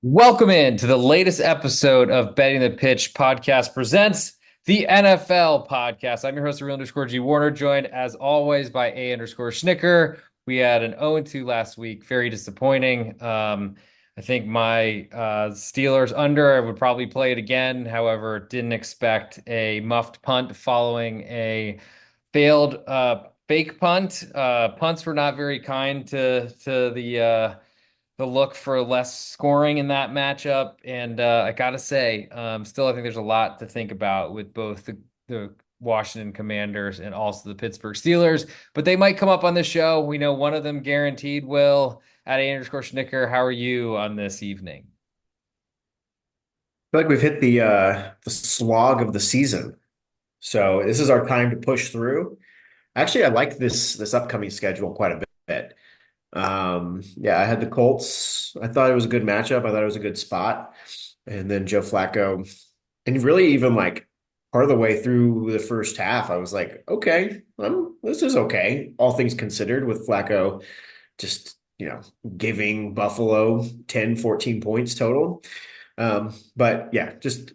Welcome in to the latest episode of Betting the Pitch podcast presents the NFL podcast. I'm your host, real underscore G Warner, joined as always by A underscore Schnicker. We had an 0-2 last week, very disappointing. I think my Steelers under, I would probably play it again. However, didn't expect a muffed punt following a failed fake punt. Punts were not very kind to the look for less scoring in that matchup. And I gotta say, still, I think there's a lot to think about with both the Washington Commanders and also the Pittsburgh Steelers. But they might come up on this show. We know one of them guaranteed will. At A underscore Schnicker, how are you on this evening? Feel like we've hit the slog of the season. So this is our time to push through. Actually, I like this upcoming schedule quite a bit. Yeah, I had the Colts. I thought it was a good matchup. I thought it was a good spot. And then Joe Flacco. And really even like part of the way through the first half, I was like, okay, this is okay, all things considered, with Flacco just, giving Buffalo 10, 14 points total. But yeah, just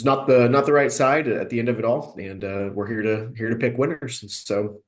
not the right side at the end of it all, and we're here to pick winners. And so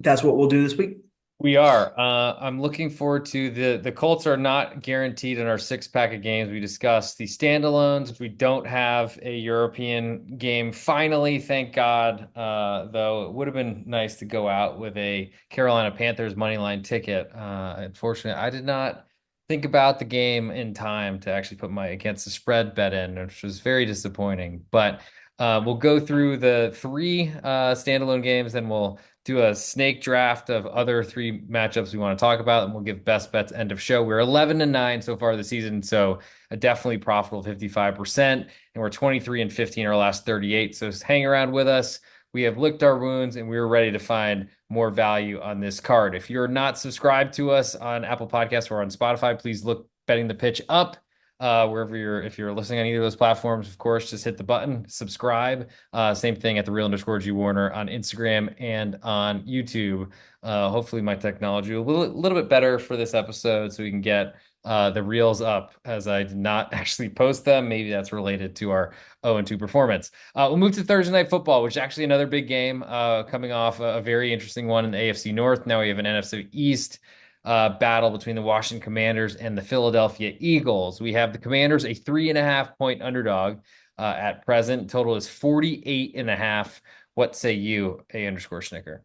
that's what we'll do this week. We are. I'm looking forward to the Colts are not guaranteed in our six pack of games. We discussed the standalones. If we don't have a European game, finally, thank God. Though it would have been nice to go out with a Carolina Panthers money line ticket. Unfortunately, I did not think about the game in time to actually put my against the spread bet in, which was very disappointing. But we'll go through the three standalone games, then we'll do a snake draft of other three matchups we want to talk about, and we'll give best bets end of show. We're 11-9 so far this season, so a definitely profitable 55%, and we're 23-15 our last 38. So hang around with us. We have licked our wounds, and we're ready to find more value on this card. If you're not subscribed to us on Apple Podcasts or on Spotify, please look Betting the Pitch up. Wherever if you're listening on either of those platforms, of course, just hit the button, subscribe. Same thing at the real underscore G Warner on Instagram and on YouTube. Hopefully, my technology will be a little bit better for this episode so we can get the reels up as I did not actually post them. Maybe that's related to our 0-2 performance. We'll move to Thursday Night Football, which is actually another big game coming off a very interesting one in the AFC North. Now we have an NFC East battle between the Washington Commanders and the Philadelphia Eagles. We have the Commanders a 3.5 point underdog at present. Total is 48.5. What say you, A underscore Schnicker?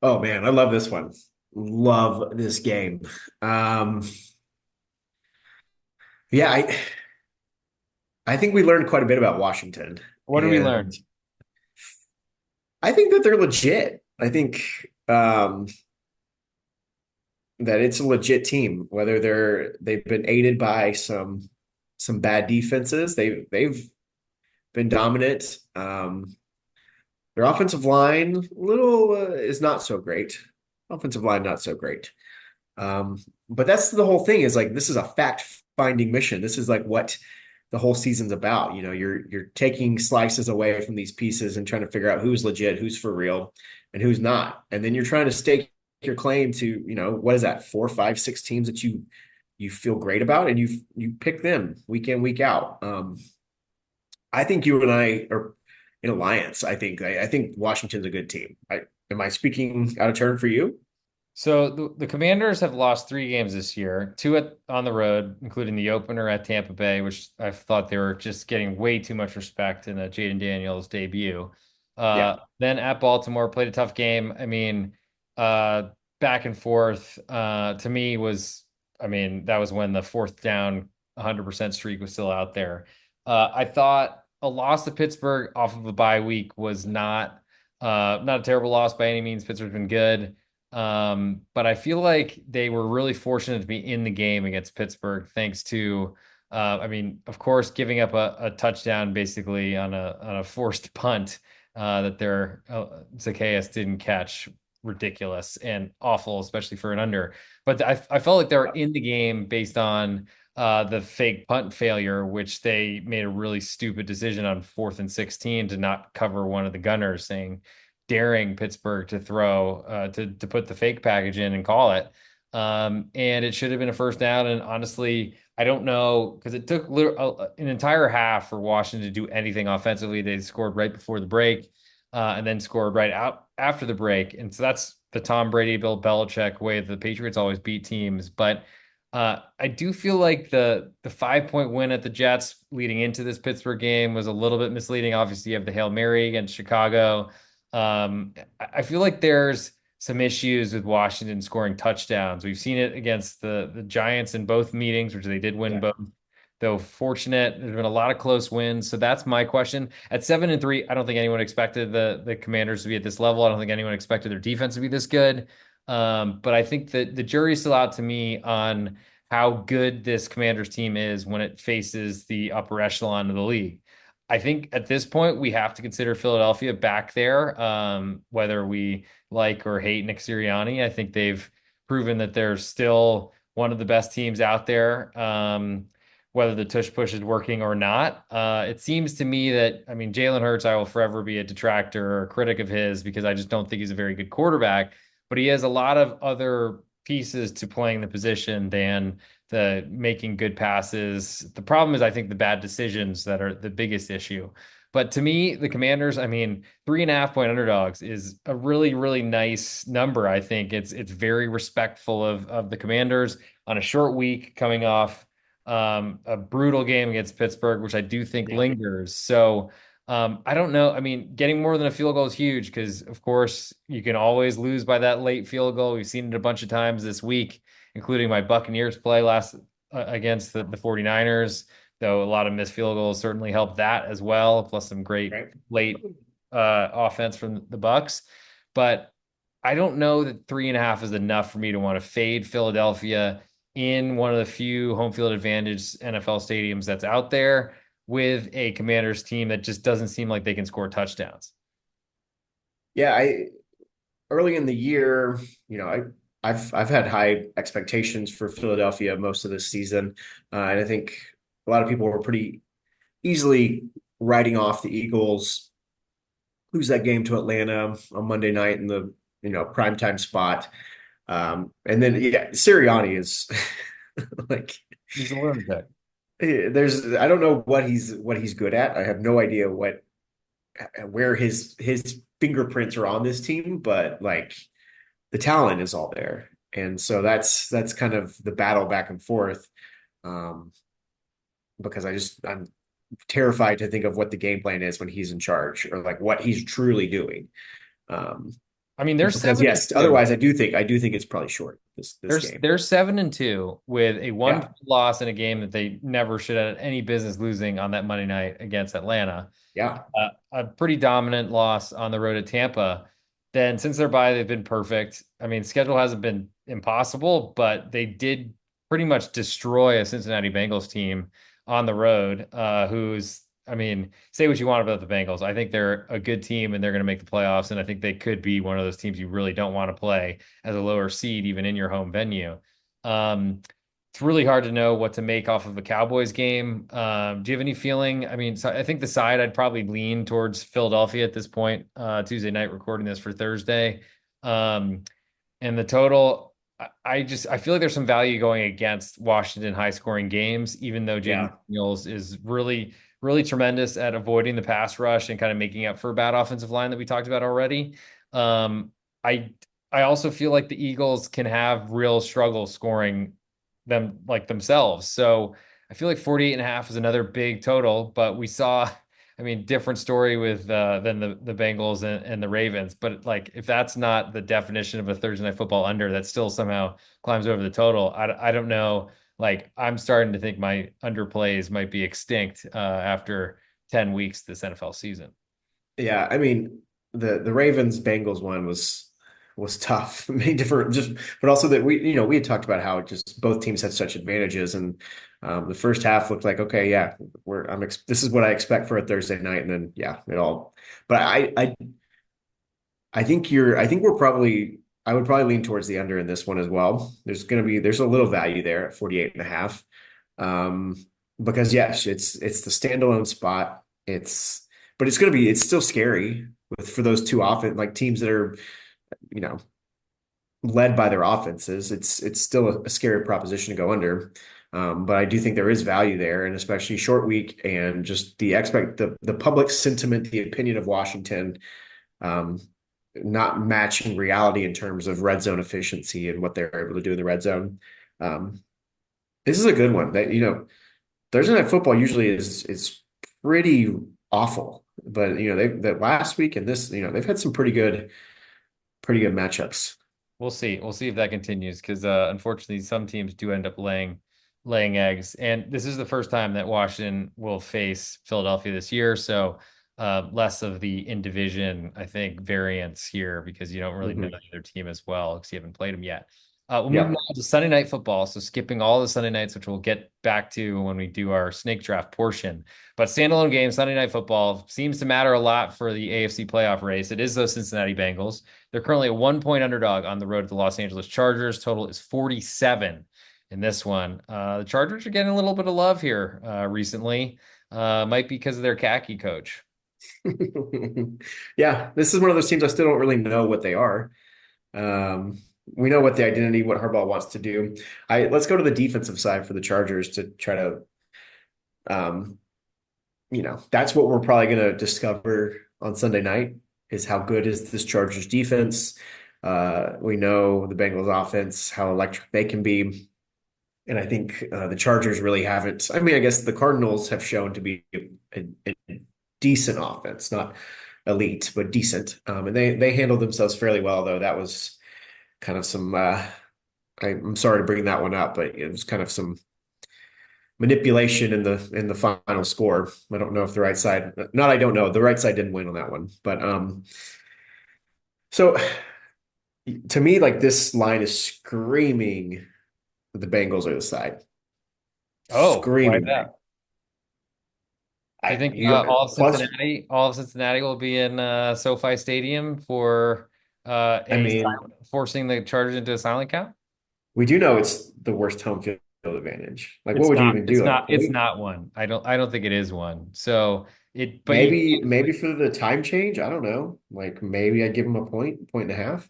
Oh man, I love this one. Love this game. Um, yeah, I think we learned quite a bit about Washington, What did we and learn? I think that they're legit. I think um, that it's a legit team. Whether they've been aided by some bad defenses, they've been dominant. Their offensive line little is not so great. Offensive line not so great. But that's the whole thing is like this is a fact finding mission. This is like what the whole season's about. You know, you're taking slices away from these pieces and trying to figure out who's legit, who's for real, and who's not. And then you're trying to stake your claim to, what is that, four, five, six teams that you feel great about, and you pick them week in, week out. I think you and I are in alliance. I think Washington's a good team. Am I speaking out of turn for you? So the Commanders have lost three games this year, two on the road, including the opener at Tampa Bay, which I thought they were just getting way too much respect in a Jaden Daniels debut. Yeah. Then at Baltimore, played a tough game. I mean, uh, back and forth. To me was, I mean, that was when the fourth down 100% streak was still out there. I thought a loss to Pittsburgh off of a bye week was not a terrible loss by any means. Pittsburgh's been good. But I feel like they were really fortunate to be in the game against Pittsburgh, thanks to, I mean, of course, giving up a touchdown basically on a forced punt that their Zacchaeus didn't catch. Ridiculous and awful, especially for an under. But I felt like they were in the game based on the fake punt failure, which they made a really stupid decision on 4th and 16 to not cover one of the gunners, saying daring Pittsburgh to throw to put the fake package in and call it. And it should have been a first down. And honestly, I don't know because it took an entire half for Washington to do anything offensively. They scored right before the break, and then scored right out after the break. And so that's the Tom Brady, Bill Belichick way the Patriots always beat teams. But I do feel like the 5 point win at the Jets leading into this Pittsburgh game was a little bit misleading. Obviously, you have the Hail Mary against Chicago. I feel like there's some issues with Washington scoring touchdowns. We've seen it against the Giants in both meetings, which they did win Yeah, both. Though fortunate, there's been a lot of close wins. So that's my question. At 7-3, I don't think anyone expected the Commanders to be at this level. I don't think anyone expected their defense to be this good. But I think that the jury's still out to me on how good this Commanders team is when it faces the upper echelon of the league. I think at this point we have to consider Philadelphia back there, whether we like or hate Nick Sirianni. I think they've proven that they're still one of the best teams out there, whether the tush push is working or not. It seems to me that, I mean, Jalen Hurts, I will forever be a detractor or a critic of his because I just don't think he's a very good quarterback, but he has a lot of other pieces to playing the position than the making good passes. The problem is, I think, the bad decisions that are the biggest issue. But to me, the Commanders, I mean, 3.5 point underdogs is a really, really nice number. I think it's very respectful of the Commanders on a short week coming off a brutal game against Pittsburgh, which I do think yeah, lingers. So I don't know. I mean, getting more than a field goal is huge because, of course, you can always lose by that late field goal. We've seen it a bunch of times this week, including my Buccaneers play last against the 49ers, though a lot of missed field goals certainly helped that as well, plus some great right. late offense from the Bucks. But I don't know that 3.5 is enough for me to want to fade Philadelphia in one of the few home field advantage NFL stadiums that's out there with a Commanders team that just doesn't seem like they can score touchdowns. Yeah, I early in the year, I've had high expectations for Philadelphia most of this season, and I think a lot of people were pretty easily writing off the Eagles lose that game to Atlanta on Monday night in the primetime spot. And then yeah, Sirianni is like He's a lunatic. there's I don't know what he's good at. I have no idea where his fingerprints are on this team, but like the talent is all there. And so that's kind of the battle back and forth. Um, because I'm terrified to think of what the game plan is when he's in charge or like what he's truly doing. Um, I mean, they're because seven and yes, two. otherwise I do think it's probably short this game. They're 7-2 with a one Yeah, point loss in a game that they never should have any business losing on that Monday night against Atlanta. yeah, A pretty dominant loss on the road at Tampa. Then since they're by, they've been perfect. I mean, schedule hasn't been impossible, but they did pretty much destroy a Cincinnati Bengals team on the road, who's, I mean, say what you want about the Bengals. I think they're a good team and they're going to make the playoffs. And I think they could be one of those teams you really don't want to play as a lower seed, even in your home venue. Um, it's really hard to know what to make off of a Cowboys game. Do you have any feeling? I mean, so I think the side I'd probably lean towards Philadelphia at this point, Tuesday night, recording this for Thursday. Um, and the total, I feel like there's some value going against Washington high scoring games, even though Jaden yeah. Daniels is really, really tremendous at avoiding the pass rush and kind of making up for a bad offensive line that we talked about already. Um, I I also feel like the Eagles can have real struggle scoring them like themselves. So I feel like 48.5 is another big total, but we saw, I mean, different story with than the Bengals and the Ravens. But like, if that's not the definition of a Thursday night football under, that still somehow climbs over the total. I don't know. Like, I'm starting to think my underplays might be extinct after 10 weeks this NFL season. Yeah, I mean the Ravens Bengals one was tough. Many different just but also that we had talked about how just both teams had such advantages and the first half looked like okay, yeah, this is what I expect for a Thursday night and then yeah, it all but I think I would probably lean towards the under in this one as well. There's a little value there at 48 and a half. Um, because yes, it's the standalone spot. But it's still scary for those two often like teams that are, you know, led by their offenses. It's still a scary proposition to go under. But I do think there is value there, and especially short week and just the public sentiment, the opinion of Washington, um, not matching reality in terms of red zone efficiency and what they're able to do in the red zone. Um, this is a good one. That Thursday night football usually is pretty awful, but they that last week and this they've had some pretty good matchups. We'll see. We'll see if that continues because unfortunately, some teams do end up laying eggs, and this is the first time that Washington will face Philadelphia this year. So less of the in division, I think, variance here because you don't really know Hmm. the other team as well because you haven't played them yet. We'll move Yep. now to Sunday night football. So skipping all the Sunday nights, which we'll get back to when we do our snake draft portion. But standalone game, Sunday night football seems to matter a lot for the AFC playoff race. It is those Cincinnati Bengals. They're currently a 1 point underdog on the road to the Los Angeles Chargers. Total is 47 in this one. The Chargers are getting a little bit of love here recently. Might be because of their khaki coach. Yeah, this is one of those teams I still don't really know what they are. Um, we know what the identity, what Harbaugh wants to do. Let's go to the defensive side for the Chargers to try to, um, that's what we're probably going to discover on Sunday night is how good is this Chargers defense. We know the Bengals offense, how electric they can be. And I think the Chargers really haven't. I mean, I guess the Cardinals have shown to be a decent offense, not elite, but decent. And they handled themselves fairly well, though. That was kind of some. I'm sorry to bring that one up, but it was kind of some manipulation in the final score. I don't know if the right side. Not I don't know. The right side didn't win on that one, but so to me, like this line is screaming that the Bengals are the side, Oh, why screaming. that? Do you think Plus, all of Cincinnati will be in SoFi Stadium for I mean, forcing the Chargers into a silent count? we do know it's the worst home field advantage. Like, what would you even do? Like a It's point? not one. I don't think it is one. So it, but you Maybe for the time change, I don't know. Like maybe I'd give them a point and a half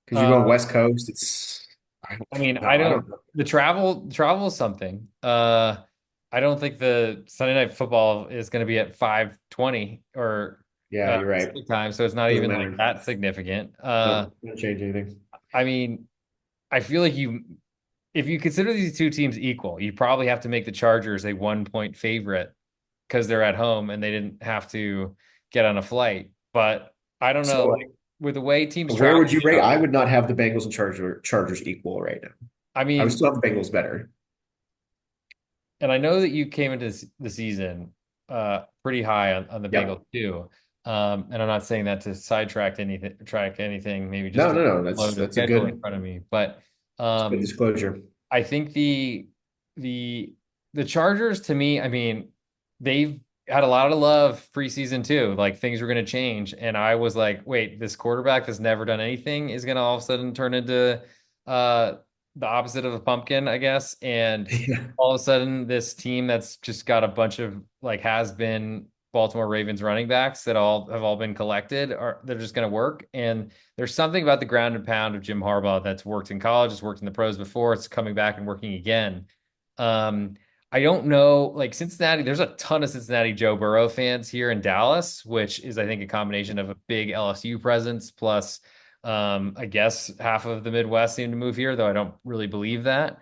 because you're uh going West Coast. I I mean, don't know. I don't know. the travel is something. I don't think the Sunday night football is going to be at 5:20 or Yeah, you're right. Pacific time, so it's not Doesn't even like matter. that significant. No, not change anything. I mean, I feel like if you consider these two teams equal, you probably have to make the Chargers a 1 point favorite because they're at home and they didn't have to get on a flight. But I don't know, like So with the way teams where travel would you rate? now, I would not have the Bengals and Chargers equal right now. I I would mean, still have the Bengals better. and I know that you came into the season pretty high on the Yep. Bengals too. And I'm not saying that to track anything, maybe just No, to no, no. load the That's a schedule in good front of me. But good um, disclosure. I think the the Chargers to me, I mean, they've had a lot of love preseason too. Like things were going to change, and I was like, wait, this quarterback that's never done anything is going to all of a sudden turn into uh the opposite of a pumpkin, I guess. And Yeah. all of a sudden, this team that's just got a bunch of like has been Baltimore Ravens running backs that all have all been collected are they're just going to work. And there's something about the ground and pound of Jim Harbaugh that's worked in college, it's worked in the pros before, it's coming back and working again. Um, I don't know, like Cincinnati, there's a ton of Cincinnati Joe Burrow fans here in Dallas, which is, I think, a combination of a big LSU presence plus, I guess half of the Midwest seem to move here, though I don't really believe that.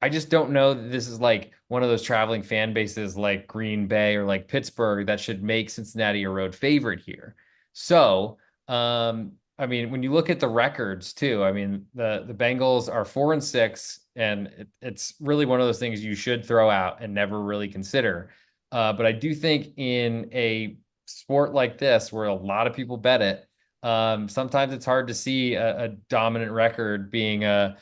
I just don't know that this is like one of those traveling fan bases like Green Bay or like Pittsburgh that should make Cincinnati a road favorite here. So, I mean, when you look at the records too, I mean, the Bengals are 4-6, and it's really one of those things you should throw out and never really consider. But I do think in a sport like this, where a lot of people bet it, sometimes it's hard to see a dominant record being a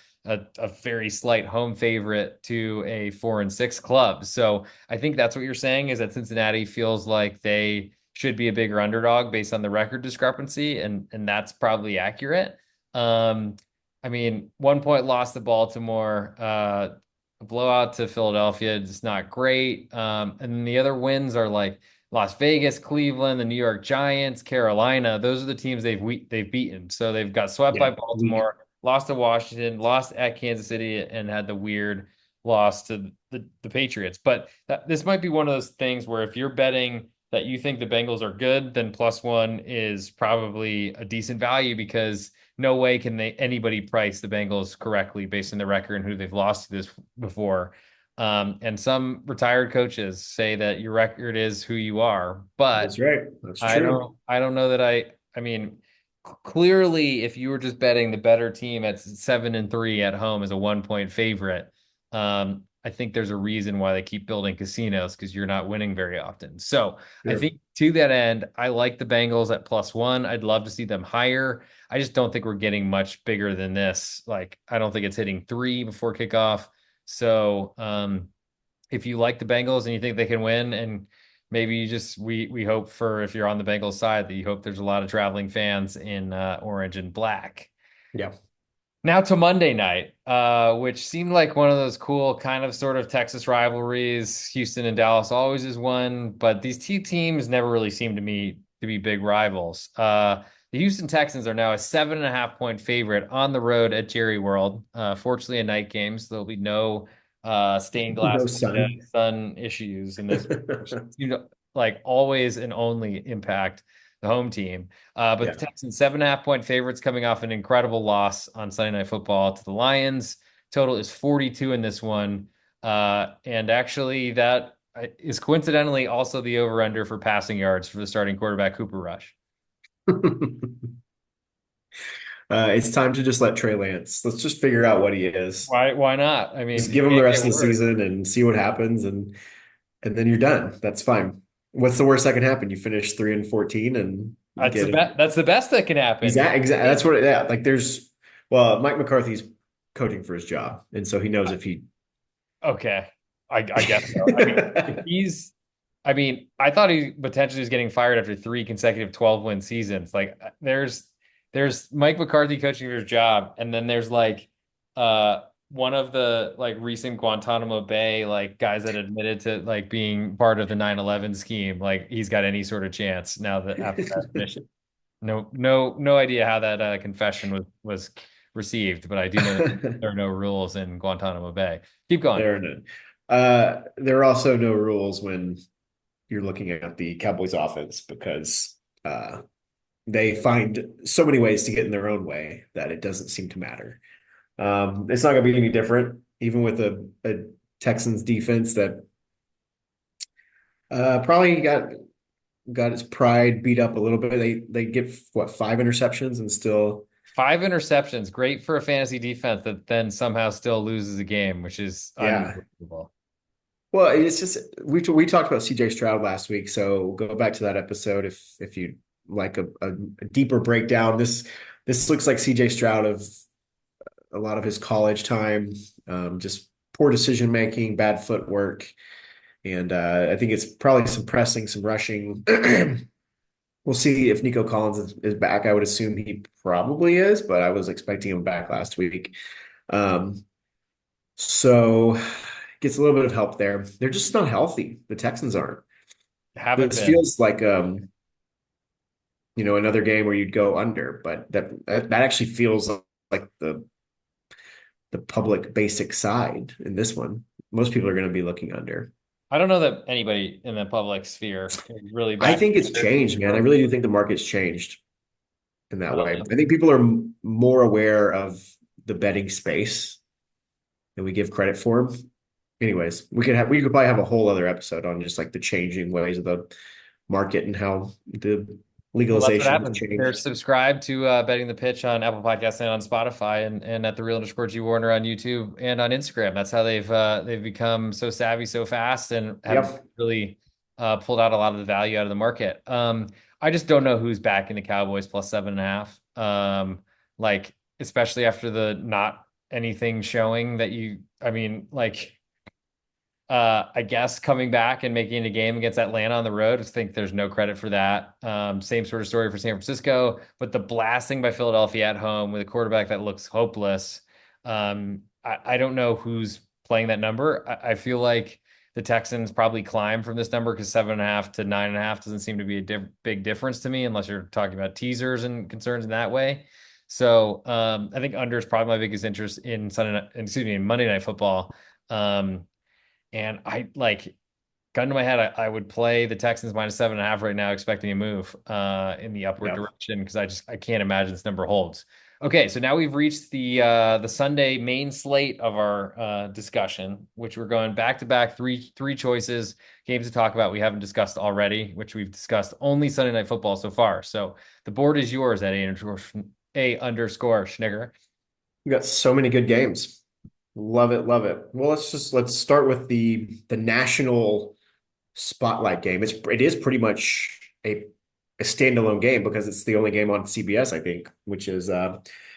very slight home favorite to a 4-6 club. So I think that's what you're saying is that Cincinnati feels like they should be a bigger underdog based on the record discrepancy, and that's probably accurate. I mean, 1 point loss to Baltimore, a blowout to Philadelphia, just not great. And then the other wins are like Las Vegas, Cleveland, the New York Giants, Carolina. Those are the teams they've beaten. So they've got swept by Yeah. Weak. Baltimore, lost to Washington, lost at Kansas City, and had the weird loss to the Patriots. But this might be one of those things where if you're betting that you think the Bengals are good, then +1 is probably a decent value because no way can anybody price the Bengals correctly based on the record and who they've lost to this before. And some retired coaches say that your record is who you are, but That's right. That's true. I don't know that I mean, clearly if you were just betting the better team at 7-3 at home as a 1 point favorite, I think there's a reason why they keep building casinos because you're not winning very often. So I Sure. think to that end, I like the Bengals at +1. I'd love to see them higher. I just don't think we're getting much bigger than this. Like, I don't think it's hitting 3 before kickoff. So, if you like the Bengals and you think they can win, and maybe you just we hope for if you're on the Bengals side that you hope there's a lot of traveling fans in orange and black. Yeah. Now to Monday night, which seemed like one of those cool kind of sort of Texas rivalries. Houston and Dallas always is one, but these two teams never really seem to me to be big rivals. The Houston Texans are now a 7.5 point favorite on the road at Jerry World. Fortunately, a night game, so there'll be no stained No glass window sun. sun issues in this, which like always and only impact the home team. But Yeah. the Texans 7.5 point favorites coming off an incredible loss on Sunday Night Football to the Lions. Total is 42 in this one. And actually, that is coincidentally also the over-under for passing yards for the starting quarterback, Cooper Rush. It's time to just let Trey Lance. Let's just figure out what he is. Why not? I mean, Just he give him the can't rest get of the worse. season and see what happens, and then you're done. That's fine. What's the worst that can happen? You finish 3-14 and you That's the get best. That's the best that can happen. exactly. That's what. Yeah, like there's. Well, Mike McCarthy's coaching for his job, and so he knows if he. Okay. I guess so. I mean, if he's, I mean, I thought he potentially was getting fired after 3 consecutive 12-win seasons. Like there's Mike McCarthy coaching for his job, and then there's like one of the like recent Guantanamo Bay like guys that admitted to like being part of the 9/11 scheme. Like he's got any sort of chance now that after that admission. No idea how that confession was received, but I do know that there are no rules in Guantanamo Bay. Keep going. There are none. There are also no rules when you're looking at the Cowboys offense because they find so many ways to get in their own way that it doesn't seem to matter. It's not going to be any different, even with a Texans defense that probably got its pride beat up a little bit. They get what 5 interceptions and still 5 interceptions, great for a fantasy defense that then somehow still loses a game, which is yeah. unbelievable. Well, it's just we talked about CJ Stroud last week, so go back to that episode if you like a deeper breakdown. This looks like CJ Stroud of a lot of his college time, just poor decision making, bad footwork, and I think it's probably some pressing, some rushing. We'll see if Nico Collins is back. I would assume he probably is, but I was expecting him back last week. Um, so gets a little bit of help there. They're just not healthy. The Texans aren't. Haven't This been. feels like another game where you'd go under, but that actually feels like the public basic side in this one. Most people are going to be looking under. I don't know that anybody in the public sphere is really I back think it's under changed, man. I really do think the market's changed in that way. Uh, I think people are more aware of the betting space than we give credit for. Anyways, we could probably have a whole other episode on just like the changing ways of the market and how the Well, that's what legalization has happens. They're changed. subscribed to Betting the Pitch on Apple Podcasts and on Spotify and at the Real underscore G Warner on YouTube and on Instagram. That's how they've become so savvy so fast and have Yep. really pulled out a lot of the value out of the market. I just don't know who's backing the Cowboys +7.5. Like especially after the not anything showing that I mean, like I guess coming back and making a game against Atlanta on the road, I think there's no credit for that. Same sort of story for San Francisco, but the blasting by Philadelphia at home with a quarterback that looks hopeless. I don't know who's playing that number. I feel like the Texans probably climb from this number because 7.5 to 9.5 doesn't seem to be a big difference to me unless you're talking about teasers and concerns in that way. So I think under is probably my biggest interest in in Monday Night Football. Um, and I like gun to my head, I would play the Texans -7.5 right now, expecting a move in the upward Yeah. direction because I can't imagine this number holds. Okay, so now we've reached the Sunday main slate of our discussion, which we're going back to back, three choices, games to talk about we haven't discussed already, which we've discussed only Sunday Night Football so far. So the board is yours at A underscore Schnigger. We got so many good games. Love it, love it. Well, let's start with the national spotlight game. It is pretty much a standalone game because it's the only game on CBS, I think, which is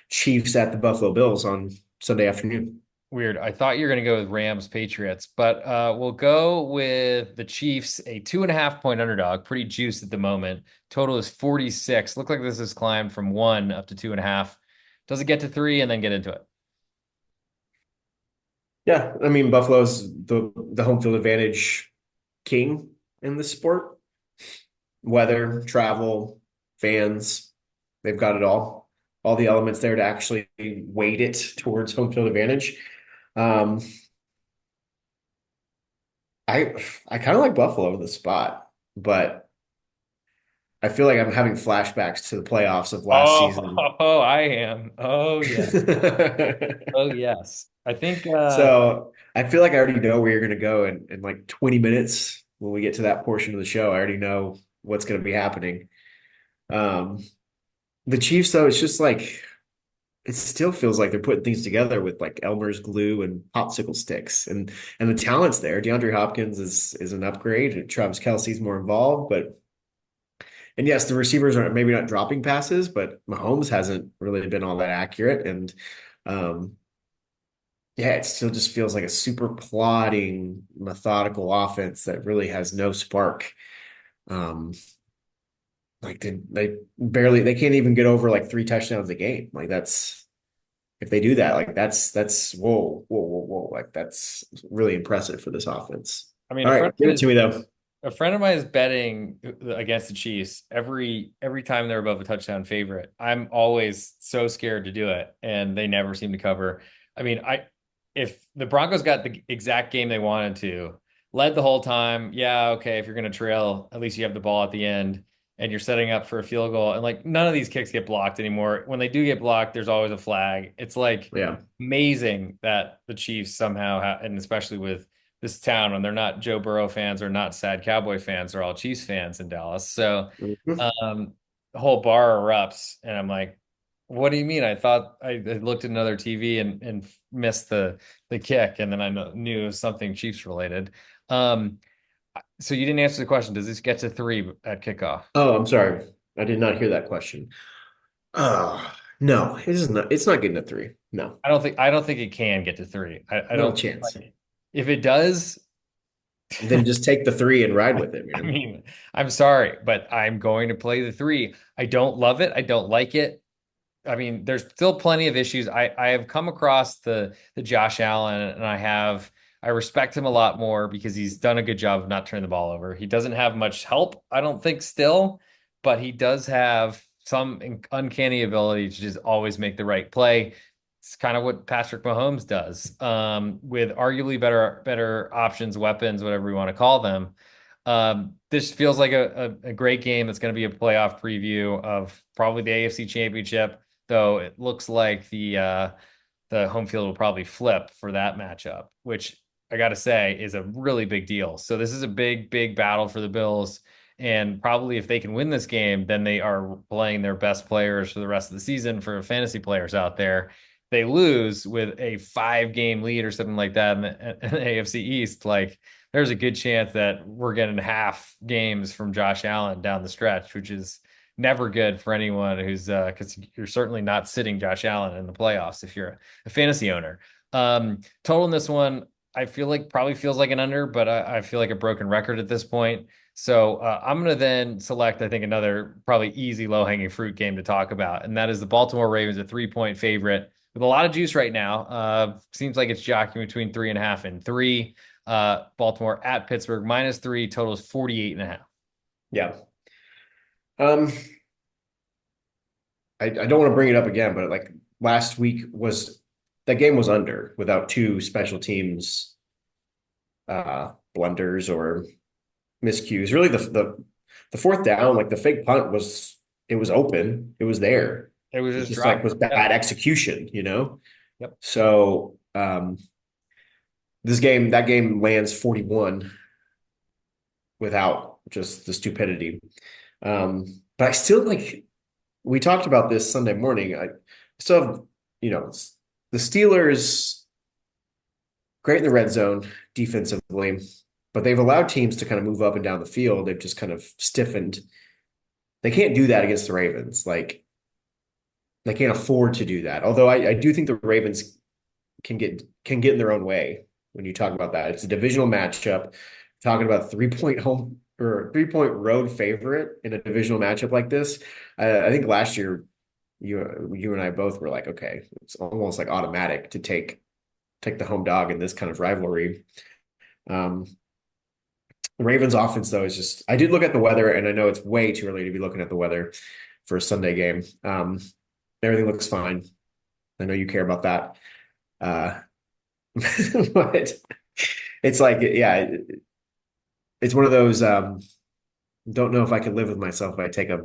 Chiefs at the Buffalo Bills on Sunday afternoon. Weird. I thought you were going to go with Rams Patriots, but we'll go with the Chiefs, a 2.5 point underdog, pretty juiced at the moment. Total is 46. Look like this has climbed from 1 up to 2.5. Does it get to 3 and then get into it? Yeah, I mean Buffalo's the home field advantage king in the sport. Weather, travel, fans, they've got it all. All the elements there to actually weight it towards home field advantage. Um, I I kind of like Buffalo in the spot, but I feel like I'm having flashbacks to the playoffs of last season. Oh, I am. Oh, yeah. Oh, yes. I think So I feel like I already know where you're going to go in like 20 minutes when we get to that portion of the show. I already know what's going to be happening. Um, the Chiefs, though, it's just like it still feels like they're putting things together with like Elmer's glue and popsicle sticks, and the talent's there. DeAndre Hopkins is an upgrade. Travis Kelce's more involved, but and yes, the receivers are maybe not dropping passes, but Mahomes hasn't really been all that accurate, and um, yeah, it still just feels like a super plodding, methodical offense that really has no spark. Um, like they can't even get over like 3 touchdowns a game. Like that's if they do that, like that's whoa, whoa, whoa, whoa. Like that's really impressive for this offense. I mean, All right, give it to me though. a friend of mine is betting against the Chiefs every time they're above a touchdown favorite. I'm always so scared to do it, and they never seem to cover. I mean, I if the Broncos got the exact game they wanted to, led the whole time, yeah, okay. If you're going to trail, at least you have the ball at the end, and you're setting up for a field goal. And like none of these kicks get blocked anymore. When they do get blocked, there's always a flag. It's like Yeah. amazing that the Chiefs somehow and especially with this town, and they're not Joe Burrow fans or not sad Cowboy fans, they're all Chiefs fans in Dallas. So Mhm. the whole bar erupts, and I'm like, "What do you mean?" I thought I looked at another TV and missed the kick, and then knew it was something Chiefs related. Um, so you didn't answer the question. Does this get to 3 at kickoff? Oh, I'm sorry. I did not hear that question. No, it is not. It's not getting a 3. No, I don't think it can get to 3. I no don't chance. like if it does. Then just take the 3 and ride with it, I man. mean, I'm sorry, but I'm going to play the 3. I don't love it. I don't like it. I mean, there's still plenty of issues. I have come across the Josh Allen, and I respect him a lot more because he's done a good job of not turning the ball over. He doesn't have much help, I don't think, still, but he does have some uncanny ability to just always make the right play. It's kind of what Patrick Mahomes does, with arguably better options, weapons, whatever we want to call them. This feels like a great game. That's going to be a playoff preview of probably the AFC Championship, though it looks like the home field will probably flip for that matchup, which I got to say is a really big deal. So this is a big battle for the Bills, and probably if they can win this game, then they are playing their best players for the rest of the season for fantasy players out there. They lose with a 5 game lead or something like that in the AFC East, like there's a good chance that we're getting half games from Josh Allen down the stretch, which is never good for anyone who's because you're certainly not sitting Josh Allen in the playoffs if you're a fantasy owner. Total in this one, I feel like probably feels like an under, but I feel like a broken record at this point. So I'm going to then select, I think, another probably easy low hanging fruit game to talk about, and that is the Baltimore Ravens, a 3 point favorite with a lot of juice right now. Seems like it's jockeying between 3.5 and 3. Baltimore at Pittsburgh -3, total is 48.5. Yeah. Um, I don't want to bring it up again, but like last week was that game was under without two special teams blunders or miscues. Really, the fourth down, like the fake punt was it was open, it was there. It was It just just like dropped. was Yep. bad execution, you know. Yep. So that game lands 41 without just the stupidity. But I still like we talked about this Sunday morning. I still have, you know, the Steelers great in the red zone defensively, but they've allowed teams to kind of move up and down the field. They've just kind of stiffened. They can't do that against the Ravens. Like they can't afford to do that. Although I do think the Ravens can get in their own way when you talk about that. It's a divisional matchup. Talking about 3-point home or 3-point road favorite in a divisional matchup like this. I think last year you and I both were like, okay, it's almost like automatic to take the home dog in this kind of rivalry. Um, the Ravens offense though is just I did look at the weather and I know it's way too early to be looking at the weather for a Sunday game. Everything looks fine. I know you care about that. Uh, but it's like, yeah, it's one of those don't know if I could live with myself if I take a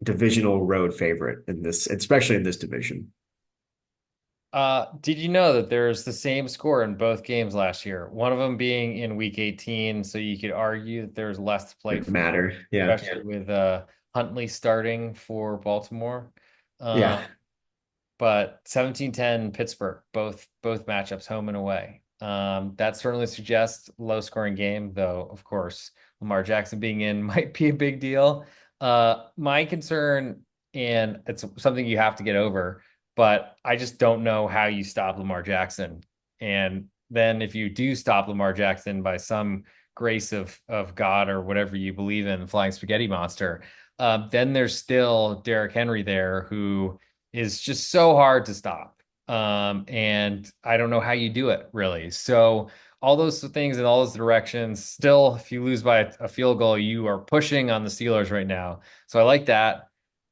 divisional road favorite in this, especially in this division. Did you know that there's the same score in both games last year? One of them being in week 18, so you could argue that there's less to play It for, matter. Yeah. especially with Huntley starting for Baltimore. Yeah. But 17-10 Pittsburgh, both matchups home and away. That certainly suggests low scoring game, though, of course, Lamar Jackson being in might be a big deal. My concern, and it's something you have to get over, but I just don't know how you stop Lamar Jackson. And then if you do stop Lamar Jackson by some grace of God or whatever you believe in, the flying spaghetti monster, then there's still Derrick Henry there who is just so hard to stop. And I don't know how you do it really. So all those things in all those directions, still, if you lose by a field goal, you are pushing on the Steelers right now. So I like that.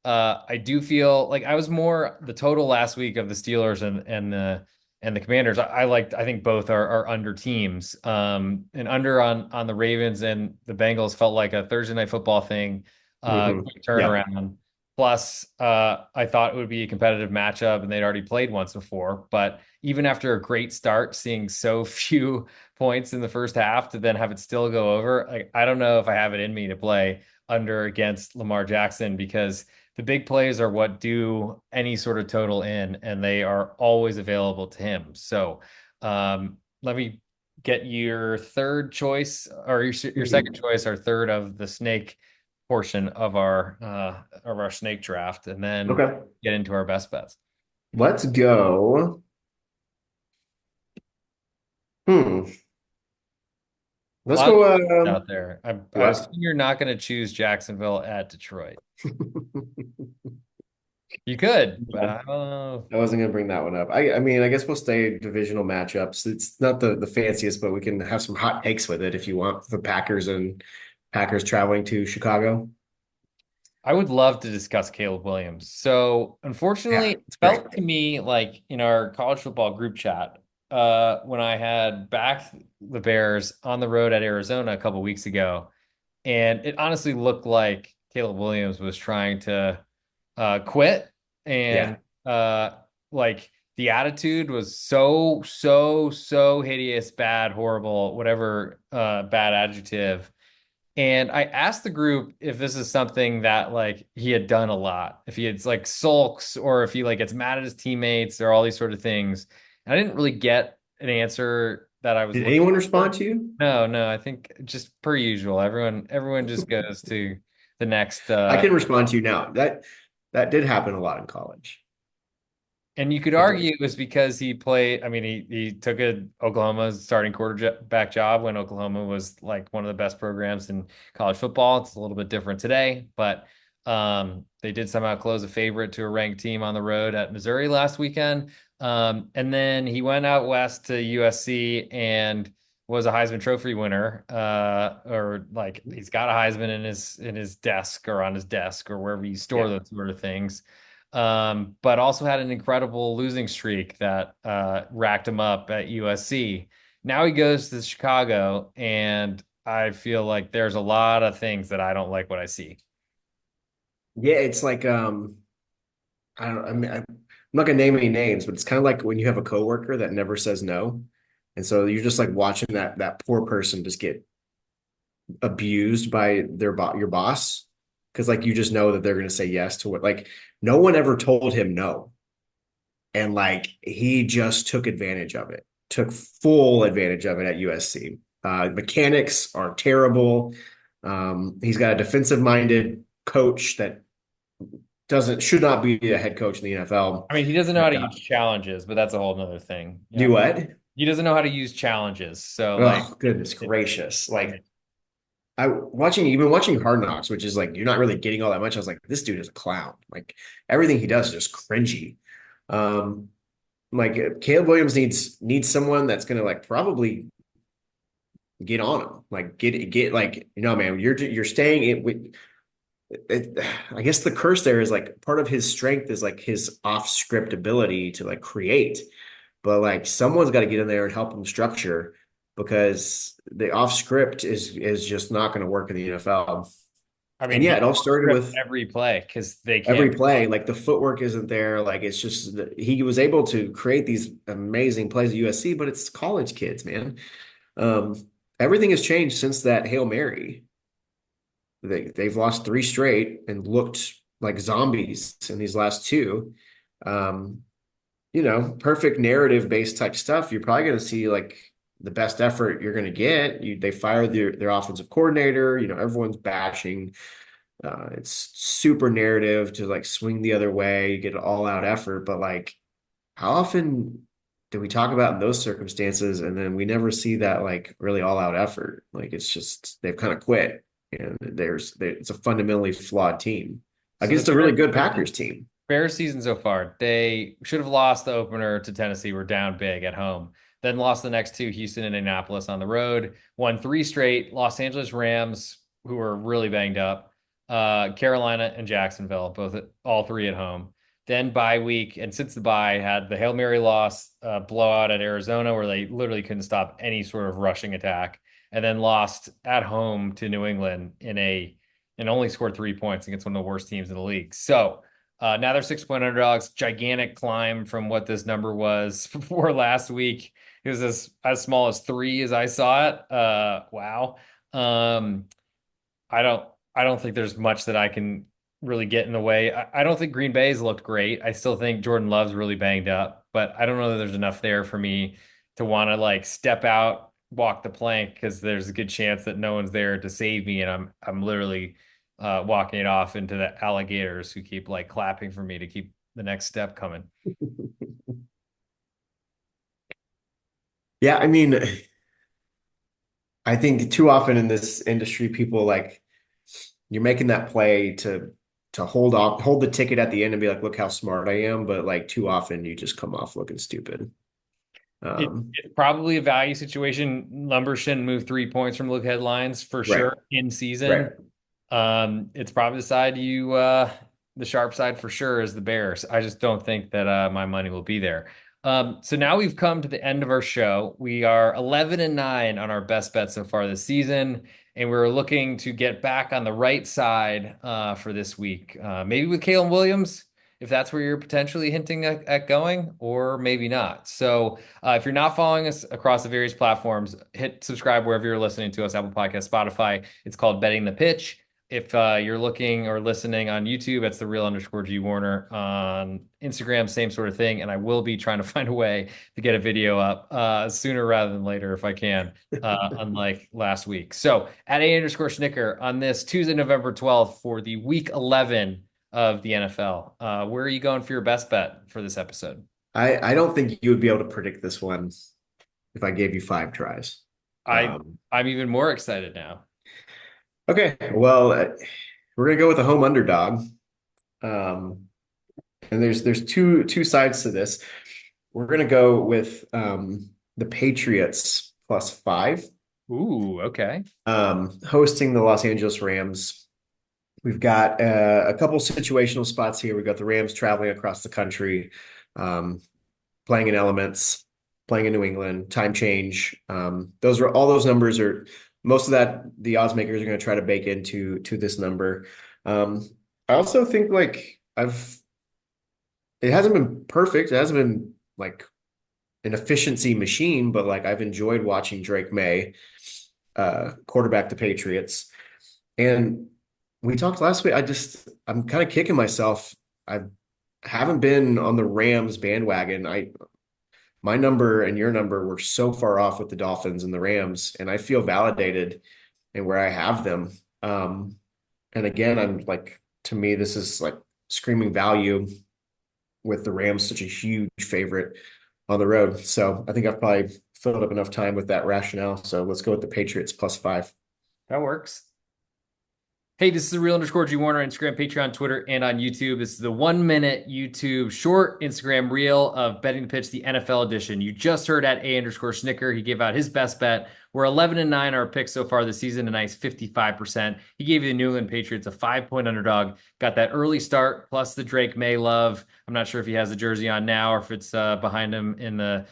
I do feel like I was more the total last week of the Steelers and the Commanders. I think both are under teams. And under on the Ravens and the Bengals felt like a Thursday night football thing. Quick Yeah. turnaround. Plus, I thought it would be a competitive matchup, and they'd already played once before. But even after a great start, seeing so few points in the first half to then have it still go over, like I don't know if I have it in me to play under against Lamar Jackson because the big plays are what do any sort of total in, and they are always available to him. So, let me get your third choice or your second Mhm. choice, or third of the snake portion of our snake draft, and then Okay. get into our best bets. Let's go. Hmm. A Let's lot of go. out there. I What? assume you're not going to choose Jacksonville at Detroit. You could, but Yeah. I don't know. I wasn't gonna bring that one up. I mean, I guess we'll stay divisional matchups. It's not the fanciest, but we can have some hot takes with it if you want. The Packers traveling to Chicago. I would love to discuss Caleb Williams. So, unfortunately, Yeah, it it's great. felt to me like in our college football group chat, when I had backed the Bears on the road at Arizona a couple weeks ago, and it honestly looked like Caleb Williams was trying to quit, and Yeah. uh, like the attitude was so hideous, bad, horrible, whatever bad adjective. And I asked the group if this is something that like he had done a lot, if he had like sulks or if he like gets mad at his teammates or all these sort of things. And I didn't really get an answer that I was Did looking anyone respond for. to you? No, I think just per usual, everyone just goes to the next I can respond to you now. That did happen a lot in college. and you could It did. argue it was because he played. I mean, he took a Oklahoma starting quarterback job when Oklahoma was like one of the best programs in college football. It's a little bit different today, but They did somehow close a favorite to a ranked team on the road at Missouri last weekend. And then he went out west to USC and was a Heisman Trophy winner. Or like he's got a Heisman in his desk or on his desk or wherever you store Yeah. those sort of things. But also had an incredible losing streak that racked him up at USC. Now he goes to Chicago, and I feel like there's a lot of things that I don't like what I see. Yeah, it's like I don't I mean I'm not gonna name any names, but it's kind of like when you have a coworker that never says no. And so you're just like watching that poor person just get abused by your boss because like you just know that they're gonna say yes to what like no one ever told him no. And like he just took advantage of it, took full advantage of it at USC. Mechanics are terrible. He's got a defensive minded coach that doesn't should not be a head coach in the NFL. I mean, he doesn't know how to use challenges, but that's a whole nother thing. Do what? He doesn't know how to use challenges. So like, Oh, goodness it, gracious. it, Like even watching Hard Knocks, which is like you're not really getting all that much. I was like, this dude is a clown. Like everything he does is just cringy. Um, like Caleb Williams needs someone that's gonna like probably get on him. Like get like, man, you're staying it with it, I guess the curse there is like part of his strength is like his off script ability to like create. But like someone's got to get in there and help him structure because the off script is just not going to work in the NFL. I And mean, yeah, he it all started script with every play because they every can't. play. Like the footwork isn't there. Like it's just he was able to create these amazing plays at USC, but it's college kids, man. Um, Everything has changed since that Hail Mary. They've lost three straight and looked like zombies in these last two. Um, Perfect narrative based type stuff. You're probably going to see like the best effort you're going to get. They fire their offensive coordinator. Everyone's bashing. It's super narrative to like swing the other way, you get an all out effort. But like, how often do we talk about in those circumstances and then we never see that like really all out effort? Like it's just they've kind of quit, and it's a fundamentally flawed team So the against a really Bears, good Packers team. Bears season so far, they should have lost the opener to Tennessee. We're down big at home. Then lost the next two, Houston and Indianapolis on the road. Won three straight. Los Angeles Rams, who were really banged up. Carolina and Jacksonville, all three at home. Then bye week, and since the bye, had the Hail Mary loss, blowout at Arizona, where they literally couldn't stop any sort of rushing attack, and then lost at home to New England and only scored 3 points against one of the worst teams in the league. So now they're 6 point underdogs. Gigantic climb from what this number was before last week. It was as small as three as I saw it. Wow. Um, I don't I don't think there's much that I can really get in the way. I don't think Green Bay's looked great. I still think Jordan Love's really banged up, but I don't know that there's enough there for me to want to like step out, walk the plank because there's a good chance that no one's there to save me, and I'm literally walking it off into the alligators who keep like clapping for me to keep the next step coming. Yeah, I mean, I think too often in this industry, people like you're making that play to hold the ticket at the end and be like, look how smart I am. But like too often you just come off looking stupid. Um, It's probably a value situation. Numbers shouldn't move 3 points from look headlines for right, sure in right. season. It's probably the sharp side for sure is the Bears. I just don't think that my money will be there. So now we've come to the end of our show. We are 11-9 on our best bet so far this season, and we're looking to get back on the right side for this week. Maybe with Caleb Williams, if that's where you're potentially hinting at going, or maybe not. So if you're not following us across the various platforms, hit subscribe wherever you're listening to us, Apple Podcast, Spotify. It's called Betting the Pitch. If you're looking or listening on YouTube, it's the real_G Warner. On Instagram, same sort of thing. And I will be trying to find a way to get a video up sooner rather than later if I can, unlike last week. So at A_Schnicker on this Tuesday, November 12th for the week 11 of the NFL. Where are you going for your best bet for this episode? I don't think you would be able to predict this one if I gave you five tries. I Um, I'm even more excited now. okay, well, We're gonna go with a home underdog. Um, and there's two sides to this. We're gonna go with the Patriots +5, Ooh, okay. hosting the Los Angeles Rams. We've got a couple situational spots here. We've got the Rams traveling across the country, um, playing in elements, playing in New England, time change. Those are all those numbers are most of that the odds makers are going to try to bake into this number. Um, I also think like I've it hasn't been perfect. It hasn't been like an efficiency machine, but like I've enjoyed watching Drake May quarterback the Patriots. And we talked last week. I'm kind of kicking myself. I haven't been on the Rams bandwagon. I My number and your number were so far off with the Dolphins and the Rams, and I feel validated in where I have them. And again, I'm like, to me, this is like screaming value with the Rams such a huge favorite on the road. So I think I've probably filled up enough time with that rationale. So let's go with the Patriots +5. That works. Hey, this is the real underscore G Warner, Instagram, Patreon, Twitter, and on YouTube. This is the 1 minute YouTube short Instagram reel of betting the pitch, the NFL edition. You just heard at A_Snicker. He gave out his best bet. We're 11-9 our picks so far this season, a nice 55%. He gave you the New England Patriots a 5-point underdog. Got that early start plus the Drake May love. I'm not sure if he has the jersey on now or if it's behind him in the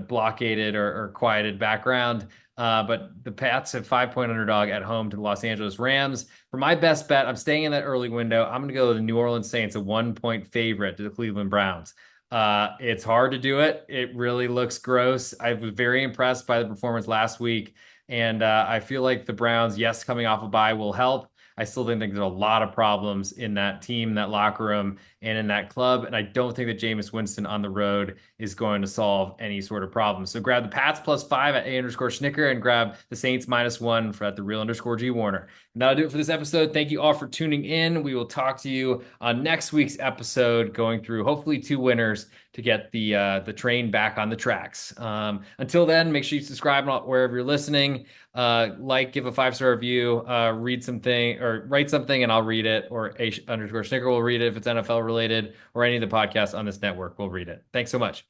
blockaded or quieted background. But the Pats have 5-point underdog at home to the Los Angeles Rams. For my best bet, I'm staying in that early window. I'm going to go to the New Orleans Saints, a 1-point favorite to the Cleveland Browns. It's hard to do it. It really looks gross. I was very impressed by the performance last week. And I feel like the Browns, yes, coming off a bye will help. I still think there's a lot of problems in that team, that locker room, and in that club. And I don't think that Jameis Winston on the road is going to solve any sort of problem. So grab the Pats +5 at A_Snicker and grab the Saints -1 for at the real underscore G Warner. And that'll do it for this episode. Thank you all for tuning in. We will talk to you on next week's episode, going through hopefully 2 winners to get the train back on the tracks. Until then, make sure you subscribe wherever you're listening. Give a 5-star review, read something or write something and I'll read it, or A_Snicker will read it if it's NFL related, or any of the podcasts on this network will read it. Thanks so much.